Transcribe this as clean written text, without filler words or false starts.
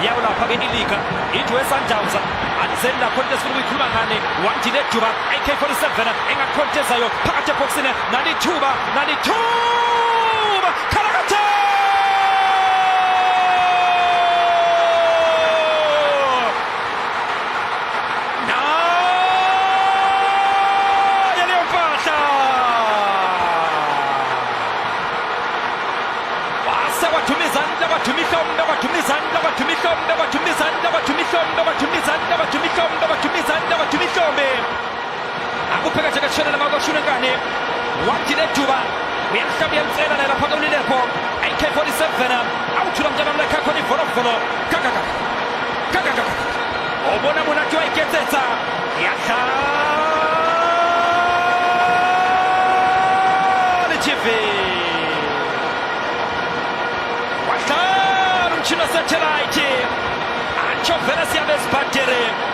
yawulapha ke iliga into esundowns alisenda contest ukuyikhuluma ngane wandile Juba AK47 engakhontezayo phakathi eboxini nalithuba Karakata akupheka chakashona magoshuna ngane wandile Juba uyahlamya emcela la lapha kulilepo AK47 awuthula mntana mlakha khona ivolofolo kaka obona munaki wayiketsetsa yahlala TV wahlala umtshina satellite acho vela siyabe sibhadere